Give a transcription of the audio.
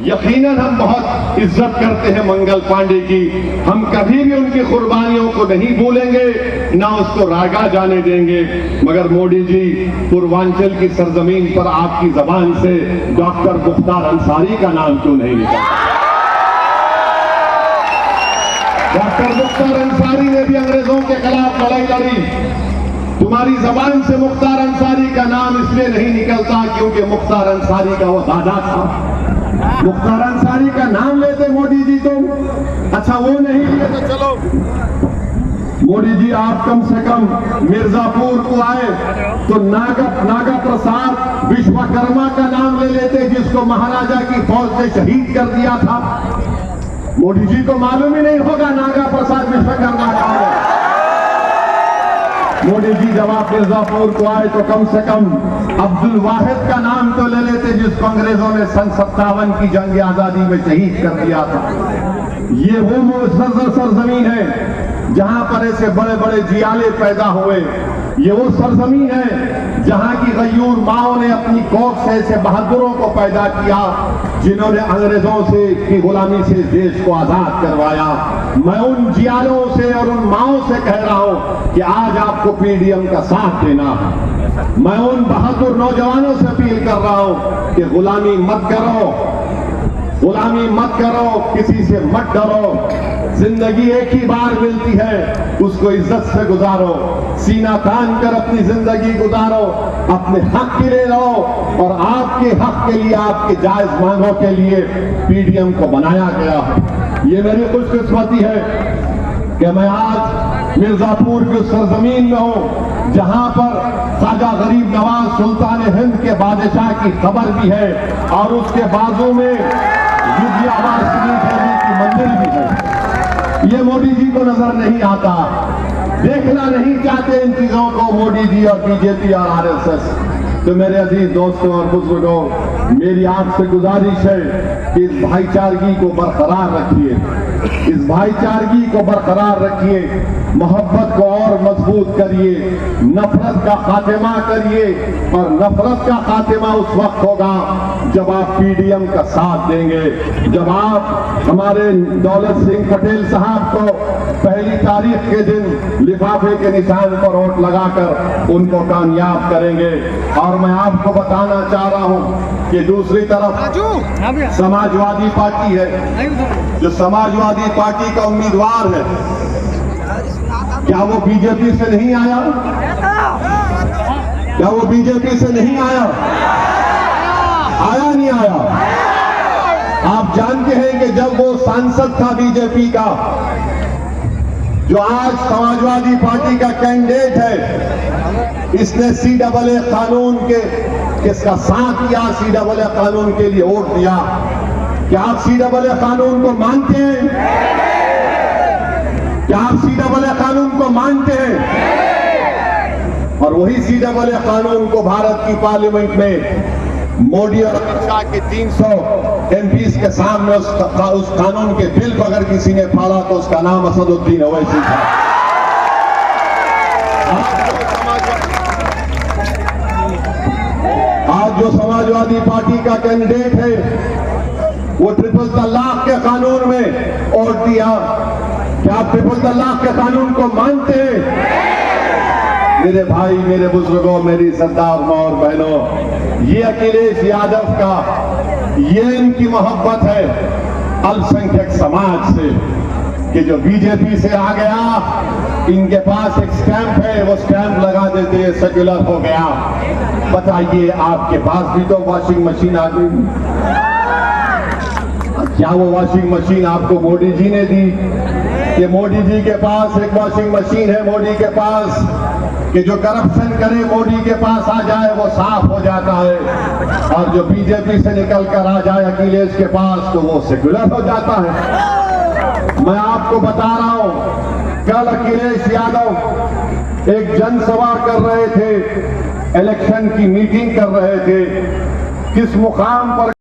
यकीनन हम बहुत इज्जत करते हैं मंगल पांडे की। हम कभी भी उनकी कुर्बानियों को नहीं भूलेंगे, ना उसको रागा जाने देंगे। मगर मोदी जी, पूर्वांचल की सरजमीन पर आपकी जबान से डॉक्टर मुख्तार अंसारी का नाम क्यों नहीं निकला? डॉक्टर मुख्तार अंसारी ने भी अंग्रेजों के खिलाफ लड़ाई लड़ी। तुम्हारी जबान से मुख्तार अंसारी का नाम इसलिए नहीं निकलता क्योंकि मुख्तार अंसारी का वो दादा था। मुख्तार अंसारी का नाम लेते मोदी जी तुम, अच्छा वो नहीं लिए तो चलो। मोदी जी, आप कम से कम मिर्जापुर को आए तो नागा प्रसाद विश्वकर्मा का नाम ले लेते, जिसको महाराजा की फौज ने शहीद कर दिया था। मोदी जी को मालूम ही नहीं होगा नागा प्रसाद विश्वकर्मा का है। मोदी जी, जब आप मिर्जापुर को आए तो कम से कम अब्दुल वाहिद का नाम तो ले लेते, जिसको अंग्रेजों ने सन 57 की जंग आजादी में शहीद कर दिया था। ये वो सरजमीन है जहां पर ऐसे बड़े बड़े जियाले पैदा हुए। ये वो सरजमीन है जहां की गयूर माओ ने अपनी कोख से ऐसे बहादुरों को पैदा किया जिन्होंने अंग्रेजों से की गुलामी से देश को आजाद करवाया। मैं उन जियालों से और उन माओ से कह रहा हूं कि आज आपको पीडीएम का साथ देना है। मैं उन बहादुर नौजवानों से अपील कर रहा हूं कि गुलामी मत करो, गुलामी मत करो, किसी से मत डरो। जिंदगी एक ही बार मिलती है, उसको इज्जत से गुजारो, सीना तान कर अपनी जिंदगी गुजारो, अपने हक के लिए रहो। और आपके हक के लिए, आपके जायज मांगों के लिए पीडीएम को बनाया गया है। ये मेरी खुशकिस्मती है कि मैं आज मिर्जापुर की सरजमीन में हूं जहां पर ख्वाजा गरीब नवाज सुल्तान हिंद के बादशाह की कब्र भी है और उसके बाजू में युगियाबाद शरीफ देवी की मंदिर भी है। ये मोदी जी को नजर नहीं आता, देखना नहीं चाहते इन चीजों को मोदी जी और बीजेपी और आरएसएस। तो मेरे अजीज दोस्तों और बुजुर्गों, मेरी आपसे गुजारिश है कि इस भाईचारगी को बरकरार रखिए, इस भाईचारगी को बरकरार रखिए, मोहब्बत को और मजबूत करिए, नफरत का खात्मा करिए। और नफरत का खात्मा उस वक्त होगा जब आप पीडीएम का साथ देंगे, जब आप हमारे दौलत सिंह पटेल साहब को पहली तारीख के दिन लिफाफे के निशान पर वोट लगाकर उनको कामयाब करेंगे। और मैं आपको बताना चाह रहा हूं कि दूसरी तरफ समाजवादी पार्टी है, जो समाजवादी पार्टी का उम्मीदवार है, क्या वो बीजेपी से नहीं आया? क्या वो बीजेपी से नहीं आया? आया नहीं आया? आप जानते हैं कि जब वो सांसद था बीजेपी का, जो आज समाजवादी पार्टी का कैंडिडेट है, इसने CAA कानून के किसका साथ किया, CAA कानून के लिए वोट दिया। क्या आप CAA कानून को मानते हैं? क्या आप CAA कानून को मानते हैं? और वही CAA कानून को भारत की पार्लियामेंट में मोदी और अमित शाह के 300 MPs के सामने उस कानून के बिल को अगर किसी ने फाड़ा तो उसका नाम असदुद्दीन ओवैसी था। आज जो समाजवादी पार्टी का कैंडिडेट है वो ट्रिपल तलाक के कानून में वोट दिया। क्या आप ट्रिपल तलाक के कानून को मानते हैं? मेरे भाई, मेरे बुजुर्गों, मेरी सरदार मां और बहनों, ये अखिलेश यादव का, ये इनकी मोहब्बत है अल्पसंख्यक समाज से कि जो बीजेपी से आ गया, इनके पास एक स्टैंप है, वो स्टैंप लगा देते सेक्युलर हो गया। बताइए, आपके पास भी तो वॉशिंग मशीन आ गई, क्या वो वॉशिंग मशीन आपको मोदी जी ने दी? कि मोदी जी के पास एक वॉशिंग मशीन है मोदी के पास कि जो करप्शन करे मोदी के पास आ जाए वो साफ हो जाता है, और जो बीजेपी से निकल कर आ जाए अखिलेश के पास तो वो सेक्युलर हो जाता है। मैं आपको बता रहा हूं, कल अखिलेश यादव एक जनसभा कर रहे थे, इलेक्शन की मीटिंग कर रहे थे, किस मुकाम पर